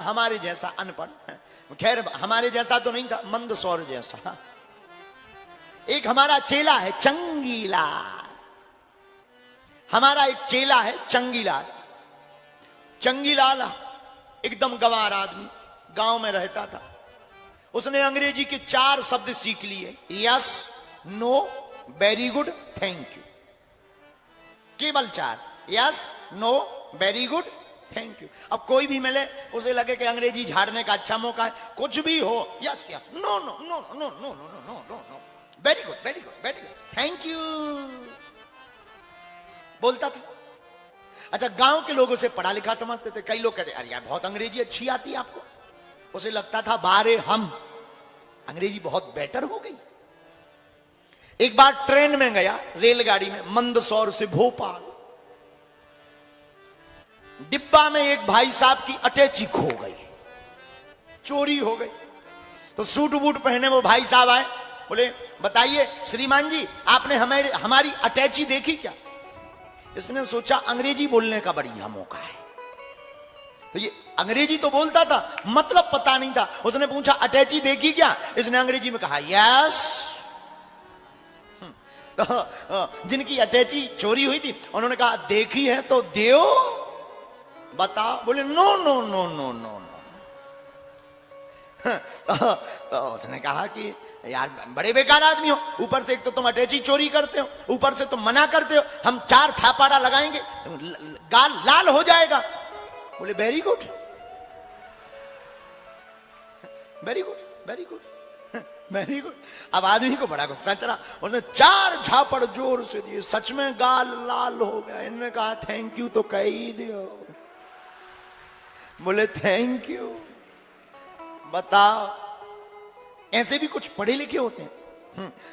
हमारे जैसा अनपढ़, खैर हमारे जैसा तो नहीं था, मंदसौर जैसा। एक हमारा चेला है चंगीलाल, हमारा एक चेला है चंगीलाल। चंगीलाल एकदम गंवार आदमी, गांव में रहता था। उसने अंग्रेजी के 4 शब्द सीख लिए, yes, no, very good, thank you. केवल 4, yes, no, very good, thank you. अब कोई भी मिले उसे लगे कि अंग्रेजी झाड़ने का अच्छा मौका है, कुछ भी हो, yes yes, no no no no no no no no no no, very good very good very good, thank you बोलता था। अच्छा, गांव के लोग उसे पढ़ा लिखा समझते थे। कई लोग कहते अरे यार बहुत अंग्रेजी अच्छी आती है आपको। उसे लगता था बारे हम अंग्रेजी बहुत बेटर हो गई। एक बार ट्रेन में गया, रेलगाड़ी में, मंदसौर से भोपाल। डिब्बा में एक भाई साहब की अटैची खो गई, चोरी हो गई। तो सूट बूट पहने वो भाई साहब आए, बोले बताइए श्रीमान जी, आपने हमारी अटैची देखी क्या? इसने सोचा अंग्रेजी बोलने का बढ़िया मौका है, तो ये अंग्रेजी तो बोलता था, मतलब पता नहीं था। उसने पूछा अटैची देखी क्या? इसने अंग्रेजी में कहा यस। तो जिनकी अटैची चोरी हुई थी उन्होंने कहा देखी है तो देओ, बताओ। बोले no no no no no no. तो उसने कहा कि यार बड़े बेकार आदमी हो, ऊपर से एक तो तुम अटैची चोरी करते हो, ऊपर से तुम मना करते हो, हम 4 थापाड़ा लगाएंगे, गाल लाल हो जाएगा। बोले very good very good very good very good. अब आदमी को बड़ा गुस्सा चढ़ा, उसने 4 झापड़ जोर से दिए, सच में गाल लाल हो गया। इन्होंने कहा थैंक यू तो कह ही दियो। बोले थैंक यू, बताओ। ऐसे भी कुछ पढ़े लिखे होते हैं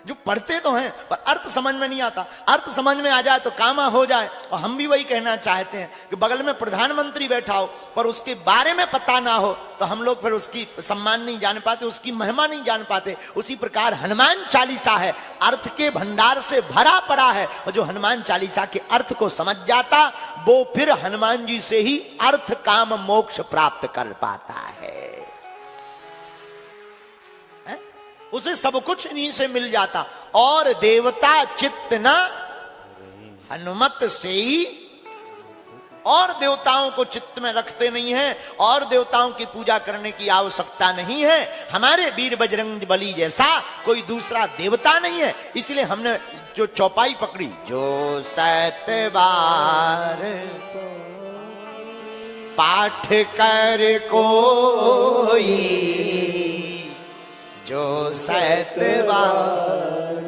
जो पढ़ते तो हैं पर अर्थ समझ में नहीं आता। अर्थ समझ में आ जाए तो कामा हो जाए। और हम भी वही कहना चाहते हैं कि बगल में प्रधानमंत्री बैठा हो पर उसके बारे में पता ना हो तो हम लोग फिर उसकी सम्मान नहीं जान पाते, उसकी महिमा नहीं जान पाते। उसी प्रकार हनुमान चालीसा है, अर्थ के भंडार से भरा पड़ा है। और जो हनुमान चालीसा के अर्थ को समझ जाता वो फिर हनुमान जी से ही अर्थ काम मोक्ष प्राप्त कर पाता है। उसे सब कुछ इन्हीं से मिल जाता। और देवता चित्त न हनुमत से ही, और देवताओं को चित्त में रखते नहीं है, और देवताओं की पूजा करने की आवश्यकता नहीं है। हमारे वीर बजरंग बली जैसा कोई दूसरा देवता नहीं है। इसलिए हमने जो चौपाई पकड़ी, जो 7 बार पाठ कर कोई, जो 7 बार,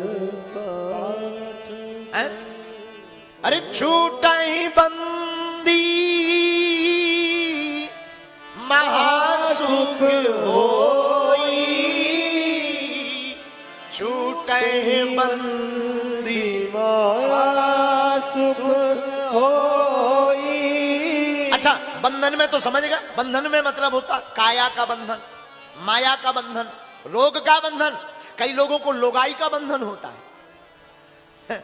अरे छूटाई बंदी महासुख होई, छूटाई बंदी महासुख होई। अच्छा, बंधन में तो समझ गए, बंधन में मतलब होता काया का बंधन, माया का बंधन, रोग का बंधन। कई लोगों को लोगाई का बंधन होता है,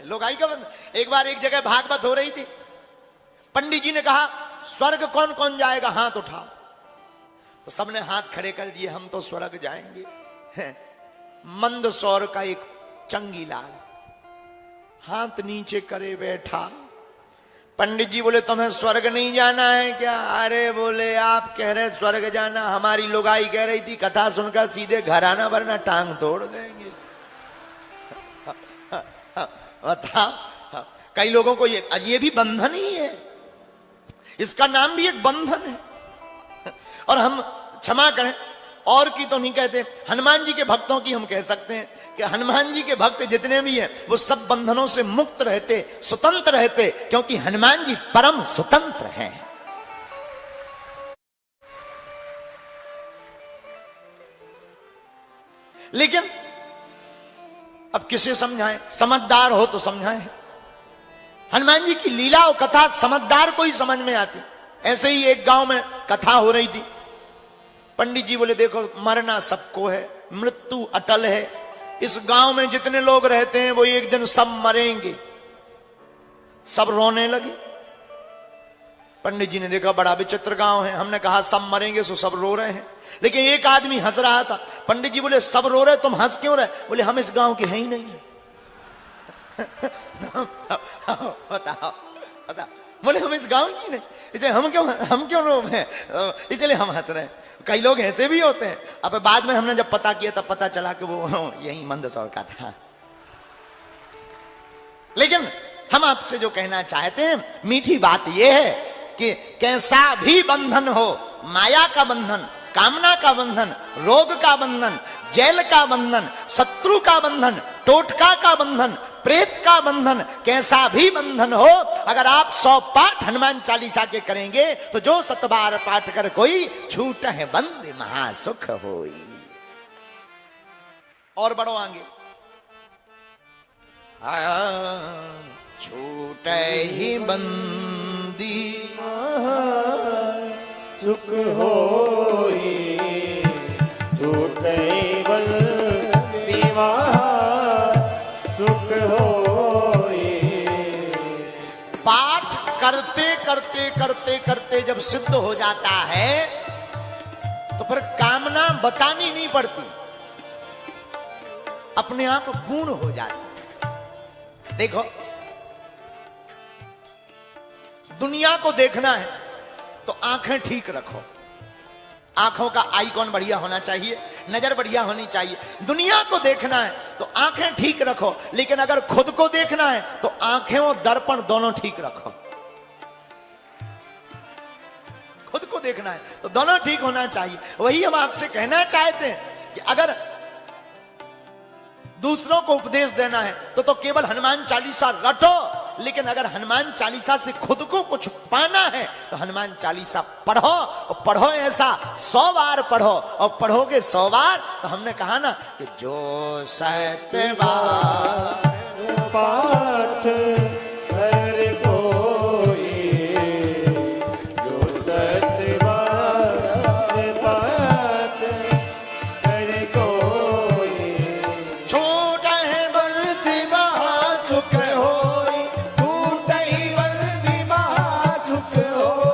लोगाई का बंधन। एक बार एक जगह भागवत हो रही थी, पंडित जी ने कहा स्वर्ग कौन कौन जाएगा, हाथ उठाओ। तो सबने हाथ खड़े कर दिए, हम तो स्वर्ग जाएंगे। मंदसौर का एक चंगीलाल हाथ नीचे करे बैठा। पंडित जी बोले तुम्हें स्वर्ग नहीं जाना है क्या? अरे बोले आप कह रहे स्वर्ग जाना, हमारी लोगाई कह रही थी कथा सुनकर सीधे घर आना वरना टांग तोड़ देंगे। बताओ, कई लोगों को ये भी बंधन ही है, इसका नाम भी एक बंधन है। और हम क्षमा करें, और की तो नहीं कहते, हनुमान जी के भक्तों की हम कह सकते हैं कि हनुमान जी के भक्त जितने भी हैं वो सब बंधनों से मुक्त रहते, स्वतंत्र रहते, क्योंकि हनुमान जी परम स्वतंत्र हैं। लेकिन अब किसे समझाएं? समझदार हो तो समझाएं। हनुमान जी की लीला और कथा समझदार को ही समझ में आती। ऐसे ही एक गांव में कथा हो रही थी। पंडित जी बोले देखो मरना सबको है, मृत्यु अटल है, इस गांव में जितने लोग रहते हैं वो एक दिन सब मरेंगे। सब रोने लगे। पंडित जी ने देखा बड़ा विचित्र गांव है। हमने कहा सब मरेंगे, सो सब रो रहे हैं। लेकिन एक आदमी हंस रहा था। पंडित जी बोले सब रो रहे, तुम हंस क्यों रहे? बोले हम इस गांव के हैं ही नहीं है। बताओ बताओ। बोले हम इस गांव की नहीं, इसलिए हम क्यों रो रहे हैं, इसलिए हम हंस रहे हैं। कई लोग ऐसे भी होते हैं। अब बाद में हमने जब पता किया तब पता चला कि वो यही मंदसौर का था। लेकिन हम आपसे जो कहना चाहते हैं, मीठी बात यह है कि कैसा भी बंधन हो, माया का बंधन, कामना का बंधन, रोग का बंधन, जेल का बंधन, शत्रु का बंधन, टोटका का बंधन, प्रेत का बंधन, कैसा भी बंधन हो, अगर आप 100 पाठ हनुमान चालीसा के करेंगे तो जो 7 बार पाठ कर कोई छूट है बंद महासुख होई। और बढ़ो आगे। छूट ही बंदी सुख होई, छूट ही बंदी सुख होई। पाठ करते करते करते करते जब सिद्ध हो जाता है तो फिर कामना बतानी नहीं पड़ती, अपने आप पूर्ण हो जाती। देखो, दुनिया को देखना है तो आंखें ठीक रखो। आंखों का आइकॉन बढ़िया होना चाहिए, नजर बढ़िया होनी चाहिए। दुनिया को देखना है तो आंखें ठीक रखो, लेकिन अगर खुद को देखना है तो आंखें और दर्पण दोनों ठीक रखो। खुद को देखना है तो दोनों ठीक होना चाहिए। वही हम आपसे कहना चाहते हैं कि अगर दूसरों को उपदेश देना है तो केवल हनुमान चालीसा रटो, लेकिन अगर हनुमान चालीसा से खुद को कुछ पाना है तो हनुमान चालीसा पढ़ो, और पढ़ो ऐसा 100 बार पढ़ो, और पढ़ोगे 100 बार तो हमने कहा ना कि जो 7 बार पाठ हर कोई, जो 7 बार पाठ हर कोई, छूट है बंदी महासुख होई, छूट ही बंदी महासुख होई।